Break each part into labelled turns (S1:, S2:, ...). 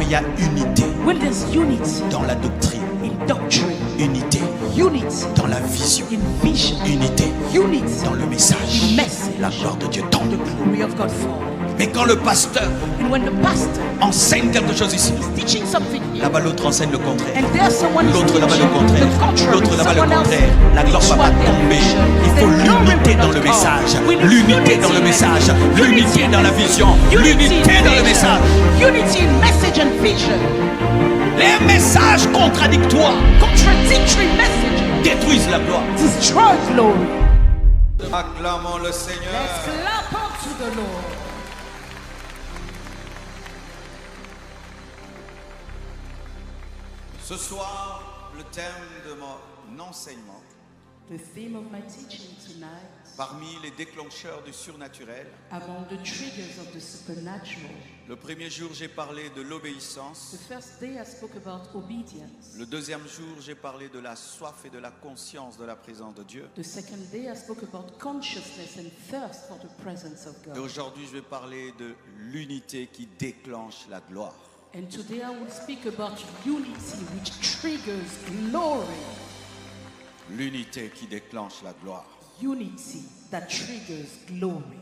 S1: il y a unité
S2: when there's unity
S1: dans la doctrine,
S2: in doctrine,
S1: unité
S2: unity
S1: dans la vision,
S2: in vision,
S1: unité
S2: unity
S1: dans le message,
S2: message,
S1: la gloire de Dieu tombe.
S2: the glory of God fall.
S1: Mais quand le pasteur
S2: And when the pastor
S1: enseigne quelque chose ici,
S2: is teaching something here,
S1: là-bas l'autre enseigne le contraire,
S2: and there's someone who's
S1: l'autre là-bas le
S2: teaching
S1: contraire,
S2: the contrary,
S1: l'autre là-bas le
S2: someone else
S1: contraire, la gloire
S2: teach
S1: va
S2: what
S1: pas
S2: they are
S1: tomber.
S2: preaching.
S1: Il faut
S2: The glory
S1: l'unité
S2: will
S1: dans
S2: not
S1: le
S2: come.
S1: message,
S2: We need
S1: l'unité
S2: unity
S1: dans le
S2: in
S1: message,
S2: message,
S1: l'unité dans la vision,
S2: unity
S1: l'unité
S2: in
S1: dans le
S2: vision,
S1: message.
S2: unity in message and vision.
S1: Les messages contradictoires
S2: Contradictory messages
S1: détruisent la gloire.
S2: destroy glory.
S3: Acclamons le Seigneur.
S2: Let's clap unto the Lord.
S3: Ce soir, le thème de mon enseignement,
S2: The theme of my teaching tonight,
S3: parmi les déclencheurs du surnaturel,
S2: among the triggers of the supernatural.
S3: le premier jour, j'ai parlé de l'obéissance.
S2: The first day I spoke about obedience.
S3: Le deuxième jour, j'ai parlé de la soif et de la conscience de la présence de Dieu.
S2: The second day I spoke about consciousness and thirst for the presence of
S3: Et
S2: God.
S3: aujourd'hui, je vais parler de l'unité qui déclenche la gloire.
S2: And today I will speak about unity which triggers glory.
S3: L'unité qui déclenche la gloire.
S2: Unity that triggers glory.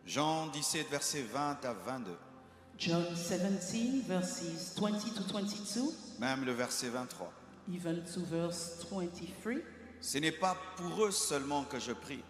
S3: Jean 17, versets 20 à 22.
S2: John 17 verses 20 to 22,
S3: Même le verset 23.
S2: even to verse 23.
S3: Ce n'est pas pour eux seulement que je prie,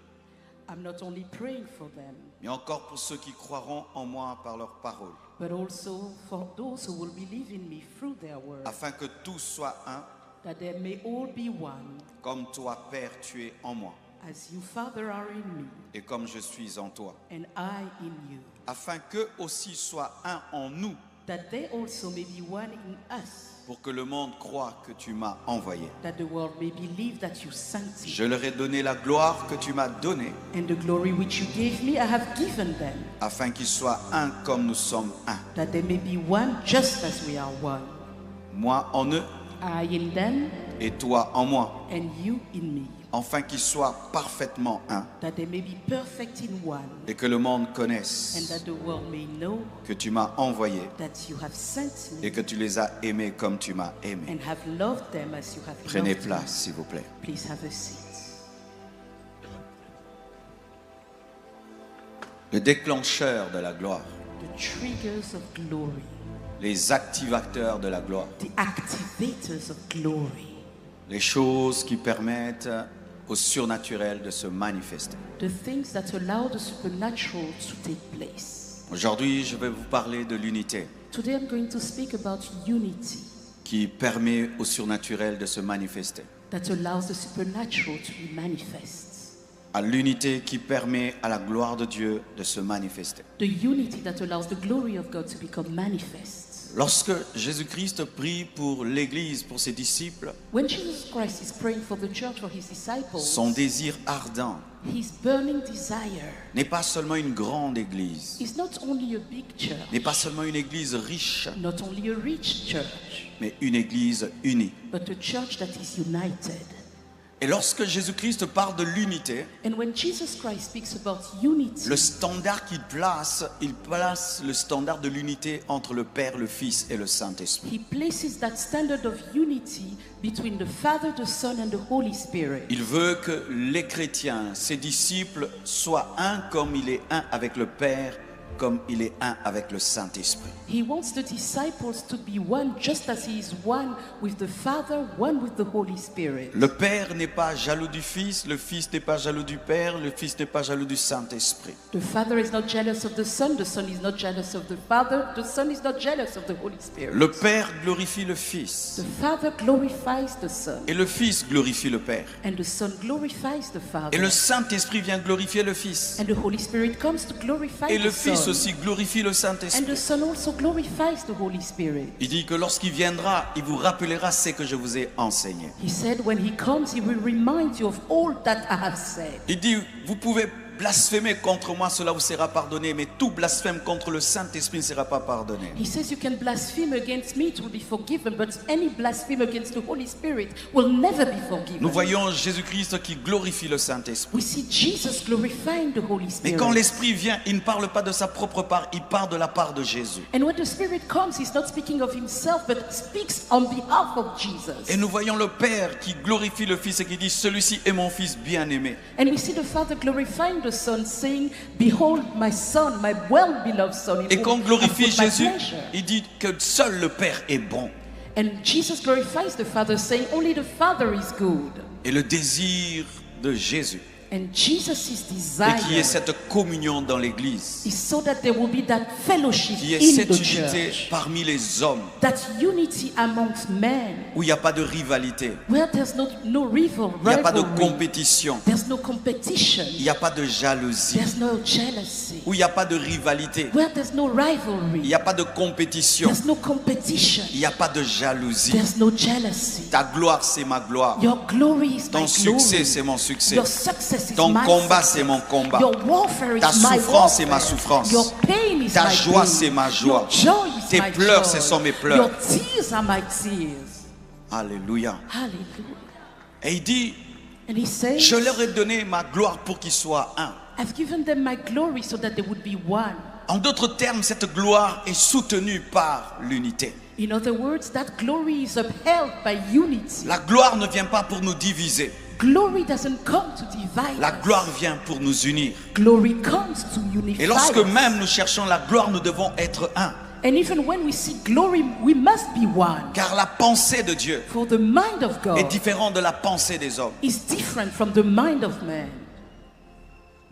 S2: I'm not only praying for them,
S3: mais encore pour ceux qui croiront en moi par leur parole,
S2: but also for those who will believe in me through their word,
S3: afin que tous soient un,
S2: that they may all be one,
S3: comme toi, Père, tu es en moi,
S2: as you, Father, are in me,
S3: et comme je suis en toi,
S2: and I in you,
S3: afin qu'eux aussi soient un en nous,
S2: that they also may be one in us,
S3: pour que le monde croie que tu m'as envoyé.
S2: that the world may believe that you sent me.
S3: Je leur ai donné la gloire que tu m'as donnée,
S2: And the glory which you gave me, I have given them,
S3: afin qu'ils soient un comme nous sommes un.
S2: that they may be one just as we are one.
S3: Moi en eux,
S2: I in them,
S3: et toi en moi,
S2: and you in me,
S3: afin qu'ils soient parfaitement un,
S2: that they may be perfect in one,
S3: et que le monde
S2: and
S3: connaisse
S2: that the world may know
S3: que tu m'as envoyé,
S2: that you have sent
S3: et
S2: me
S3: que tu les as aimés comme tu m'as aimé.
S2: and have loved them as you have
S3: Prenez
S2: loved
S3: place,
S2: me.
S3: s'il vous plaît.
S2: Please have a seat.
S3: Le déclencheur de la gloire,
S2: The triggers of glory,
S3: les activateurs de la gloire,
S2: the activators of glory,
S3: les choses qui permettent au surnaturel de se manifester.
S2: the things that allow the supernatural to take place.
S3: Aujourd'hui, je vais vous parler de l'unité
S2: Today I'm going to speak about unity
S3: qui permet au surnaturel de se manifester,
S2: that allows the supernatural to be manifest.
S3: à l'unité qui permet à la gloire de Dieu de se manifester.
S2: The unity that allows the glory of God to become manifest.
S3: Lorsque Jésus-Christ prie pour l'Église, pour ses disciples,
S2: When Jesus Christ is praying for the church, for his disciples,
S3: son désir ardent
S2: his burning desire
S3: n'est pas seulement une grande Église,
S2: is not only a big church,
S3: n'est pas seulement une Église riche,
S2: not only a rich church,
S3: mais une Église unie.
S2: but a church that is united.
S3: Et lorsque Jésus-Christ parle de l'unité,
S2: And when Jesus Christ speaks about unity,
S3: le standard qu'il place, il place le standard de l'unité entre le Père, le Fils et le Saint-Esprit.
S2: he places that standard of unity between the Father, the Son, and the Holy Spirit.
S3: Il veut que les chrétiens, ses disciples, soient un comme il est un avec le Père, comme il est un avec le Saint-Esprit.
S2: He wants the disciples to be one just as he is one with the Father, one with the Holy Spirit.
S3: Le Père n'est pas jaloux du Fils, le Fils n'est pas jaloux du Père, le Fils n'est pas jaloux du Saint-Esprit.
S2: The Father is not jealous of the Son is not jealous of the Father, the Son is not jealous of the Holy Spirit.
S3: Le Père glorifie le Fils
S2: The Father glorifies the Son,
S3: et le Fils glorifie le Père.
S2: and the Son glorifies the
S3: Et
S2: Father,
S3: le Saint-Esprit vient glorifier le Fils.
S2: and the Holy Spirit comes to glorify
S3: Et le
S2: the
S3: Fils
S2: Son,
S3: aussi glorifie le
S2: and
S3: Saint-Esprit.
S2: the Son also glorifies the Holy Spirit.
S3: Il dit que lorsqu'il viendra, il vous rappellera ce que je vous ai enseigné.
S2: He said when he comes, he will remind you of all that I have said.
S3: Il dit, vous pouvez blasphémer contre moi, cela vous sera pardonné, mais tout blasphème contre le Saint-Esprit ne sera pas pardonné.
S2: He says you can blaspheme against me, it will be forgiven, but any blaspheme against the Holy Spirit will never be forgiven.
S3: Nous voyons Jésus-Christ qui glorifie le Saint-Esprit.
S2: We see Jesus glorifying the Holy
S3: Mais
S2: Spirit.
S3: quand l'Esprit vient, il ne parle pas de sa propre part, il parle de la part de Jésus.
S2: And when the Spirit comes, he's not speaking of himself, but speaks on behalf of Jesus.
S3: Et nous voyons le Père qui glorifie le Fils et qui dit, celui-ci est mon Fils bien-aimé.
S2: And we see the Father glorifying the Son, saying, behold my Son, my well-beloved Son. in
S3: Et quand
S2: whom
S3: on
S2: I
S3: glorifie
S2: put my
S3: Jésus,
S2: pleasure.
S3: il dit que seul le Père est bon.
S2: And Jesus glorifies the Father, saying, only the Father is good.
S3: Et le désir de Jésus,
S2: And Jesus'
S3: et
S2: desire
S3: qui est cette communion dans l'Église,
S2: is so that there will be that fellowship
S3: qui est
S2: in
S3: cette
S2: the
S3: unité
S2: church,
S3: parmi les hommes,
S2: that unity amongst men,
S3: où il n'y a pas de rivalité,
S2: where there's no rival,
S3: il n'y a pas de
S2: rivalry,
S3: compétition,
S2: there's no competition,
S3: il n'y a pas de jalousie,
S2: there's no jealousy,
S3: où il n'y a pas de rivalité,
S2: where there's no
S3: il
S2: rivalry,
S3: n'y a pas de compétition,
S2: there's no competition,
S3: il n'y a pas de jalousie.
S2: there's no jealousy.
S3: Ta gloire, c'est ma gloire.
S2: Your glory is
S3: Ton
S2: my
S3: succès,
S2: glory.
S3: c'est mon succès.
S2: Your success is
S3: Ton
S2: my
S3: combat,
S2: success.
S3: c'est mon combat.
S2: Your warfare
S3: Ta
S2: is my
S3: souffrance, c'est
S2: warfare.
S3: ma souffrance.
S2: Your pain is
S3: Ta
S2: my
S3: joie,
S2: pain.
S3: c'est ma joie.
S2: Your joy is
S3: Tes
S2: my
S3: pleurs,
S2: joy.
S3: ce sont mes pleurs.
S2: Your tears are my tears.
S3: Alléluia.
S2: Hallelujah.
S3: Et il dit,
S2: And he says,
S3: je leur ai donné ma gloire pour qu'ils soient un.
S2: I've given them my glory so that they would be one.
S3: En d'autres termes, cette gloire est soutenue par l'unité.
S2: In other words, that glory is upheld by unity.
S3: La gloire ne vient pas pour nous diviser.
S2: Glory doesn't come to divide
S3: La
S2: us.
S3: gloire vient pour nous unir.
S2: Glory comes to unify
S3: Et lorsque
S2: us.
S3: même nous cherchons la gloire, nous devons être un.
S2: And even when we see glory, we must be one.
S3: Car la pensée de Dieu
S2: For the mind of God
S3: est différente de la pensée des hommes.
S2: is different from the mind of man.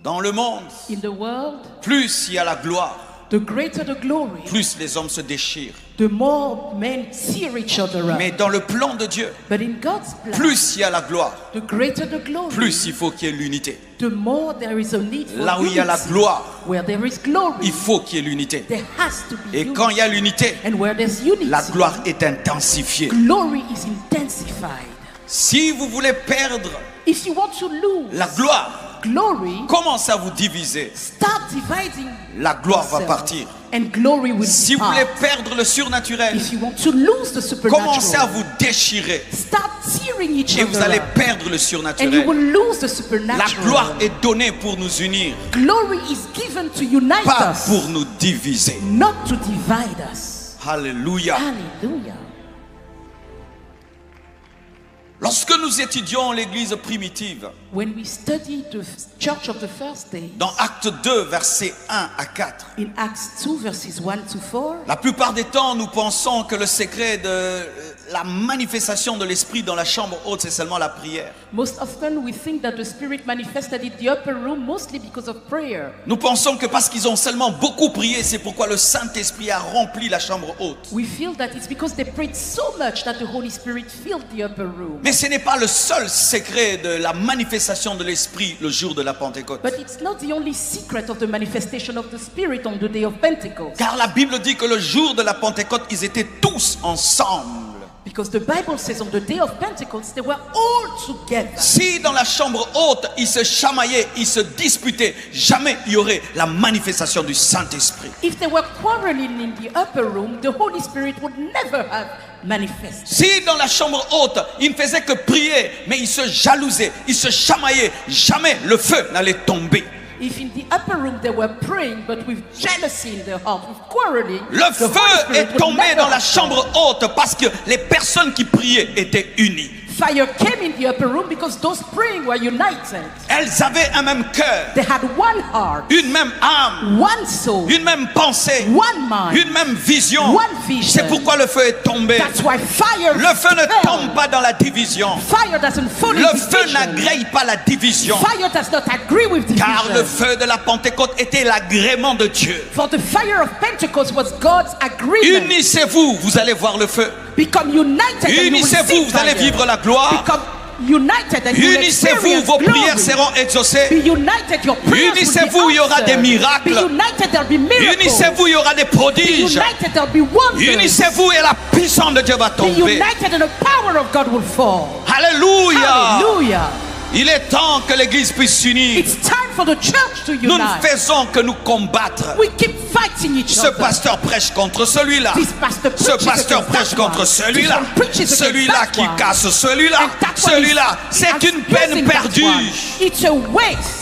S3: Dans le monde,
S2: In the world,
S3: plus il y a la gloire,
S2: the greater the glory,
S3: plus les hommes se déchirent.
S2: the more men tear each other up.
S3: Mais dans le plan de Dieu,
S2: But in God's plan,
S3: plus il y a la gloire,
S2: the greater the glory,
S3: plus il faut qu'il y ait l'unité.
S2: the more there is a need for
S3: Là où il y a la
S2: unity.
S3: gloire,
S2: Where there is glory,
S3: il faut qu'il y ait l'unité.
S2: there has to be
S3: Et
S2: unity.
S3: quand il y a l'unité,
S2: And where there's unity,
S3: la gloire est intensifiée.
S2: glory is intensified.
S3: Si vous voulez perdre
S2: If you want to lose
S3: la gloire,
S2: glory,
S3: commencez à vous diviser.
S2: start dividing
S3: La gloire va
S2: yourself,
S3: partir.
S2: and glory will
S3: Si vous
S2: depart.
S3: voulez perdre le surnaturel,
S2: If you want to lose the
S3: commencez à
S2: supernatural,
S3: vous déchirer.
S2: start tearing each
S3: Et vous
S2: other
S3: allez
S2: up,
S3: perdre le
S2: and you
S3: surnaturel.
S2: will lose the
S3: La
S2: supernatural.
S3: gloire est donnée pour nous unir,
S2: Glory is given to unite
S3: pas
S2: us,
S3: pour nous diviser.
S2: not to divide us.
S3: Alléluia.
S2: Hallelujah.
S3: Lorsque nous étudions l'église primitive,
S2: When we study the church of the first day,
S3: dans Acte 2, versets 1 à 4,
S2: in Acts 2 verses 1 to 4,
S3: la plupart des temps, nous pensons que le secret de la manifestation de l'esprit dans la chambre haute, c'est seulement la prière.
S2: most often we think that the Spirit manifested in the upper room mostly because of prayer.
S3: Nous pensons que parce qu'ils ont seulement beaucoup prié, c'est pourquoi le Saint-Esprit a rempli la chambre haute.
S2: We feel that it's because they prayed so much that the Holy Spirit filled the upper room.
S3: Mais ce n'est pas le seul secret de la manifestation de l'esprit le jour de la Pentecôte.
S2: But it's not the only secret of the manifestation of the Spirit on the day of Pentecost.
S3: Car la Bible dit que le jour de la Pentecôte, ils étaient tous ensemble.
S2: Because the Bible says on the day of Pentecost, they were all together.
S3: Si dans la chambre haute, ils se chamaillaient, ils se disputaient, jamais il y aurait la manifestation du Saint-Esprit.
S2: If they were quarreling in the upper room, the Holy Spirit would never have manifested.
S3: Si dans la chambre haute, ils ne faisaient que prier, mais ils se jalousaient, ils se chamaillaient, jamais le feu n'allait tomber.
S2: If in the upper room they were praying, but with jealousy in their heart, with quarreling,
S3: Le
S2: the
S3: feu
S2: Holy Spirit
S3: est
S2: would
S3: tombé
S2: never
S3: dans la
S2: have
S3: chambre haute parce que les personnes qui priaient étaient unies.
S2: Fire came in the upper room because those praying were united.
S3: Elles avaient un même cœur,
S2: They had one heart,
S3: une même âme,
S2: one soul,
S3: une même pensée,
S2: one mind,
S3: une même vision.
S2: one vision.
S3: C'est pourquoi le feu est tombé.
S2: That's why fire
S3: Le feu ne
S2: fell.
S3: tombe pas dans la division.
S2: Fire doesn't fall
S3: Le
S2: in
S3: feu
S2: division.
S3: n'agrée pas la division.
S2: Fire does not agree with division.
S3: Car le feu de la Pentecôte était l'agrément de Dieu.
S2: For the fire of Pentecost was God's agreement.
S3: Unissez-vous, vous allez voir le feu.
S2: Become united and you will
S3: Unissez-vous,
S2: see
S3: vous allez
S2: fire.
S3: vivre la gloire.
S2: Become united and you will
S3: Unissez-vous,
S2: experience
S3: vos
S2: glory.
S3: prières seront
S2: Be
S3: exaucées.
S2: united, your prayers will be
S3: Unissez-vous, il y aura
S2: answered.
S3: des miracles.
S2: Be united, there'll be miracles.
S3: Unissez-vous, il y aura des
S2: Be
S3: prodiges.
S2: united, there'll be wonders.
S3: Unissez-vous et la puissance de Dieu va
S2: Be
S3: tomber.
S2: united and the power of God will fall.
S3: Alléluia.
S2: Hallelujah.
S3: Il est temps que l'Église puisse s'unir.
S2: It's time for the church to
S3: Nous ne
S2: unite.
S3: faisons que nous combattre.
S2: We keep fighting each
S3: Ce
S2: other.
S3: pasteur prêche contre celui-là.
S2: This pastor
S3: Ce
S2: preaches
S3: pasteur
S2: against
S3: prêche
S2: that
S3: contre
S2: one.
S3: celui-là.
S2: This one preaches against
S3: Celui-là
S2: that
S3: qui
S2: one.
S3: casse celui-là.
S2: And that one
S3: Celui-là.
S2: is
S3: C'est une
S2: abusing
S3: peine
S2: that
S3: perdue.
S2: one. It's a waste.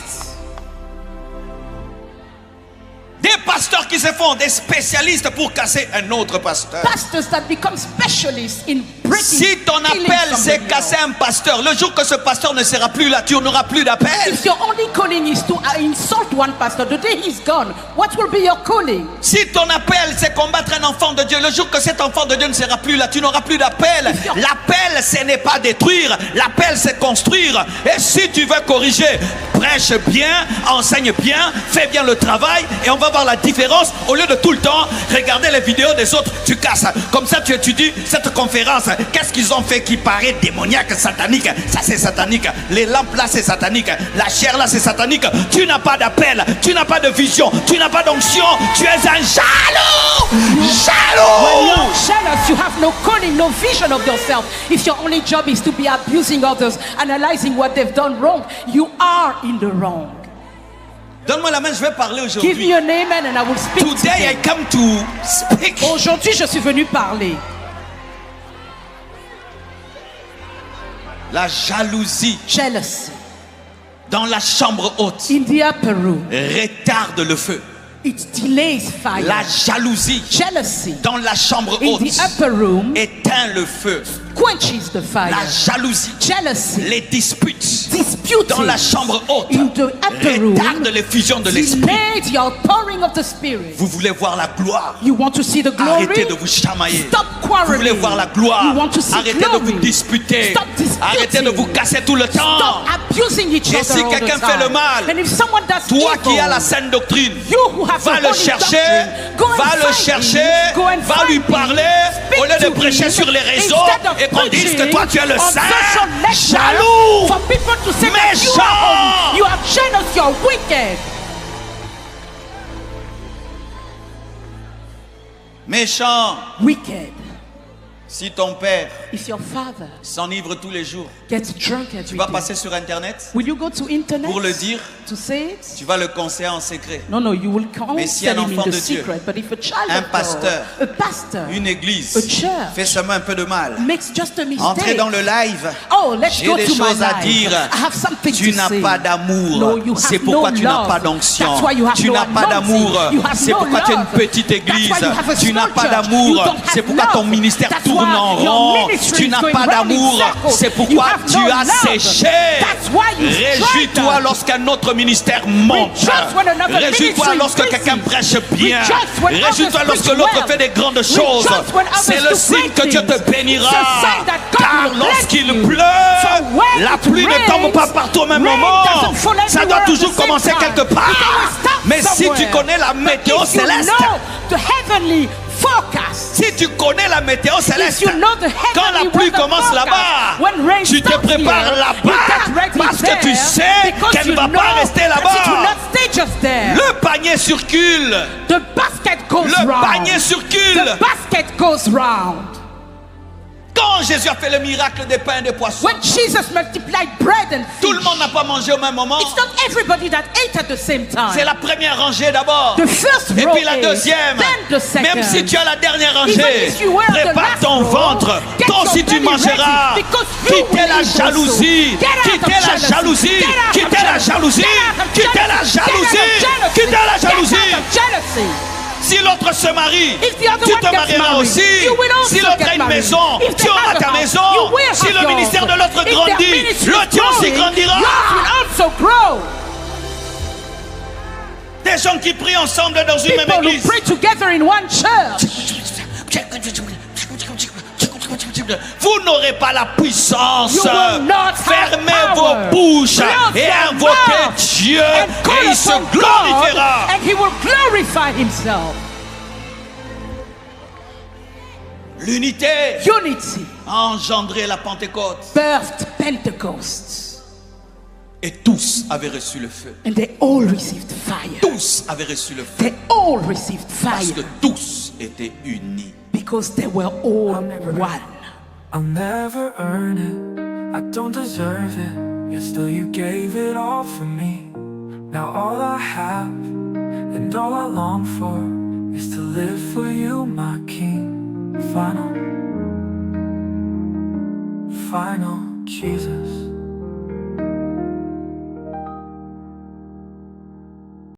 S3: Des pasteurs qui se font des spécialistes pour casser un autre pasteur.
S2: Pastors that become specialists in breaking.
S3: Si ton
S2: killing
S3: appel c'est
S2: somebody
S3: casser
S2: else.
S3: un pasteur, le jour que ce pasteur ne sera plus là, tu n'auras plus d'appel.
S2: If your only calling is to insult one pastor, the day he's gone, what will be your calling?
S3: Si ton appel c'est combattre un enfant de Dieu, le jour que cet enfant de Dieu ne sera plus là, tu n'auras plus d'appel. L'appel ce n'est pas détruire, l'appel c'est construire. Et si tu veux corriger, prêche bien, enseigne bien, fais bien le travail et on va voir la différence. Au lieu de tout le temps regarder les vidéos des autres, tu casses. Comme ça tu étudies cette conférence. Qu'est-ce qu'ils ont fait qui paraît démoniaque, satanique? Ça c'est satanique. Les lampes là c'est satanique. La chair là c'est satanique. Tu n'as pas d'appel, tu n'as pas de vision, tu n'as pas d'onction. Tu es un jaloux.
S2: When
S3: Jaloux.
S2: you're jealous, you have no calling, no vision of yourself. If your only job is to be abusing others, analyzing what they've done wrong, you are in the wrong.
S3: Donne-moi la main, je vais parler
S2: Give me
S3: aujourd'hui.
S2: an amen and I will speak
S3: Today I
S2: today.
S3: come to speak.
S2: Aujourd'hui, je suis venu parler.
S3: La jalousie
S2: Jealousy
S3: dans la chambre haute
S2: in the upper room.
S3: retarde le feu.
S2: It delays fire.
S3: La jalousie
S2: Jealousy
S3: dans la chambre
S2: in
S3: haute
S2: the upper room
S3: éteint le feu.
S2: quenches the fire.
S3: La jalousie,
S2: Jealousy,
S3: les disputes
S2: disputing
S3: dans la chambre haute
S2: in the upper room
S3: retardent l'effusion de l'esprit.
S2: delayed your pouring of the Spirit.
S3: Vous voulez voir la gloire?
S2: You want to see the glory?
S3: Arrêtez de vous chamailler.
S2: Stop
S3: Vous
S2: quarreling.
S3: voulez voir la gloire?
S2: You want to see
S3: Arrêtez
S2: glory?
S3: de vous disputer.
S2: Stop disputing.
S3: Arrêtez de vous casser tout le temps.
S2: Stop abusing each
S3: Et
S2: other
S3: si
S2: all the
S3: quelqu'un
S2: time.
S3: fait le mal,
S2: And if someone does
S3: Toi
S2: evil,
S3: qui as la saine doctrine,
S2: you who have
S3: va
S2: the
S3: le
S2: holy
S3: chercher,
S2: doctrine, go and
S3: va le
S2: find
S3: chercher,
S2: him, go and
S3: va
S2: find
S3: lui
S2: him,
S3: parler,
S2: speak
S3: au lieu de
S2: to
S3: prêcher
S2: him,
S3: sur les réseaux
S2: instead of
S3: et qu'on dise que
S2: preaching
S3: toi tu es le
S2: on
S3: saint,
S2: social networks,
S3: jaloux,
S2: for people to say that you
S3: méchant.
S2: are holy, you are jealous, you are wicked.
S3: méchant.
S2: Wicked.
S3: Si ton père
S2: If your father
S3: s'enivre tous les jours,
S2: gets drunk
S3: tu
S2: every
S3: vas
S2: day,
S3: passer sur internet
S2: will you go to internet
S3: pour le dire,
S2: to say it?
S3: tu vas le conseiller en secret.
S2: No, no, you will come
S3: Mais si un
S2: tell him in
S3: enfant
S2: the
S3: de Dieu,
S2: secret. But if a child
S3: un
S2: of God,
S3: pasteur,
S2: a pastor,
S3: Une église
S2: a church
S3: fait seulement un peu de mal.
S2: makes just a mistake.
S3: Entrez dans le live.
S2: Oh, let's
S3: J'ai
S2: go
S3: des
S2: to my
S3: choses à
S2: life.
S3: dire.
S2: I have something
S3: Tu
S2: to
S3: n'as
S2: say.
S3: pas d'amour.
S2: No, you have
S3: C'est pourquoi
S2: no
S3: tu n'as
S2: love.
S3: pas d'onction.
S2: That's why you have
S3: Tu
S2: no
S3: n'as pas
S2: anointing.
S3: d'amour.
S2: You have
S3: C'est
S2: no
S3: pourquoi tu as une
S2: love.
S3: petite
S2: That's
S3: église.
S2: why you have a
S3: Tu n'as
S2: small
S3: pas
S2: church. You
S3: d'amour.
S2: don't have
S3: C'est pourquoi ton
S2: love.
S3: ministère
S2: That's
S3: tourne
S2: why
S3: en
S2: your
S3: rond.
S2: ministry
S3: Tu
S2: is
S3: n'as
S2: going
S3: pas
S2: round in
S3: d'amour.
S2: circles.
S3: C'est
S2: You
S3: pourquoi
S2: have
S3: tu
S2: no
S3: as
S2: love.
S3: séché.
S2: That's why you
S3: Réjouis-toi
S2: strike us.
S3: lorsqu'un autre ministère monte.
S2: Rejoice when another
S3: Réjouis-toi
S2: ministry
S3: lorsque
S2: increases.
S3: quelqu'un prêche bien.
S2: Rejoice when
S3: Réjouis-toi
S2: others
S3: lorsque
S2: preach
S3: l'autre
S2: well.
S3: fait des grandes choses.
S2: Rejoice when others
S3: C'est le
S2: do
S3: signe
S2: great
S3: que Dieu te
S2: things.
S3: bénira.
S2: It's a sign that God
S3: Car
S2: will bless
S3: lorsqu'il
S2: you.
S3: pleut,
S2: So when
S3: la
S2: it
S3: pluie ne tombe
S2: rains,
S3: pas partout au même
S2: rain
S3: moment.
S2: doesn't fall
S3: Ça
S2: everywhere
S3: doit
S2: at the
S3: toujours
S2: same
S3: commencer
S2: time.
S3: quelque
S2: It
S3: part.
S2: always starts
S3: Mais si tu
S2: somewhere.
S3: connais la
S2: But
S3: météo
S2: if you
S3: céleste,
S2: know the heavenly forecast,
S3: si tu connais la météo céleste,
S2: if you know the
S3: quand la
S2: heavenly
S3: pluie
S2: weather
S3: commence
S2: forecast,
S3: là-bas,
S2: when rain
S3: tu te
S2: starts
S3: prépares
S2: here,
S3: là-bas
S2: you get ready
S3: parce que tu
S2: there,
S3: sais
S2: because
S3: qu'elle ne
S2: you
S3: va
S2: know
S3: pas rester
S2: that it will
S3: là-bas.
S2: not stay just there.
S3: Le panier circule.
S2: The basket goes
S3: Le
S2: round.
S3: panier circule.
S2: The basket goes round.
S3: Quand Jésus a fait le miracle des pains et des poissons,
S2: When Jesus multiplied bread and fish,
S3: tout le monde n'a pas mangé au même moment.
S2: it's not everybody that ate at the same time.
S3: C'est la première rangée d'abord.
S2: The first
S3: Et
S2: row
S3: puis la
S2: ate,
S3: deuxième.
S2: then the second.
S3: Même si tu as la dernière
S2: Even
S3: rangée,
S2: if you were the
S3: prépare
S2: last
S3: ton
S2: row,
S3: ventre.
S2: get
S3: Toi
S2: your
S3: aussi tu
S2: belly
S3: mangeras.
S2: ready, because you
S3: Quittez
S2: will
S3: la
S2: eat
S3: jalousie.
S2: also. Get out
S3: Quittez
S2: of
S3: la
S2: jealousy.
S3: jalousie.
S2: Get out of
S3: Quittez la
S2: jealousy.
S3: jalousie.
S2: Get out of
S3: Quittez la
S2: jealousy.
S3: jalousie.
S2: Get out of
S3: Quittez la
S2: jealousy.
S3: jalousie.
S2: Get out of jealousy.
S3: Si l'autre se marie,
S2: If the other
S3: tu
S2: one
S3: te
S2: gets
S3: marieras
S2: married,
S3: aussi.
S2: you will also
S3: Si l'autre
S2: get
S3: a une
S2: married.
S3: maison,
S2: If
S3: tu
S2: they
S3: auras
S2: have a
S3: ta
S2: house,
S3: maison.
S2: you will
S3: Si
S2: have
S3: le
S2: yours.
S3: ministère de l'autre
S2: If their
S3: grandit,
S2: ministry
S3: le
S2: is
S3: tien aussi
S2: growing,
S3: grandira.
S2: yours will also grow.
S3: Des gens qui prient ensemble dans une même
S2: People who
S3: église.
S2: pray together in one church.
S3: Vous n'aurez pas la puissance.
S2: You will not have
S3: Fermez
S2: power.
S3: vos bouches
S2: Close
S3: et
S2: your
S3: invoquez
S2: mouth
S3: Dieu
S2: and call
S3: et il se
S2: upon
S3: glorifiera.
S2: God, and he will glorify himself.
S3: L'unité
S2: Unity
S3: a engendré la Pentecôte.
S2: birthed Pentecost,
S3: Et tous avaient reçu le feu.
S2: and they all received fire.
S3: Tous avaient reçu le feu.
S2: They all received
S3: Parce
S2: fire
S3: que tous étaient unis.
S2: because they were all one.
S4: I'll never earn it, I don't deserve it. Yet still you gave it all for me. Now all I have and all I long for is to live for you, my King. Final, Jesus.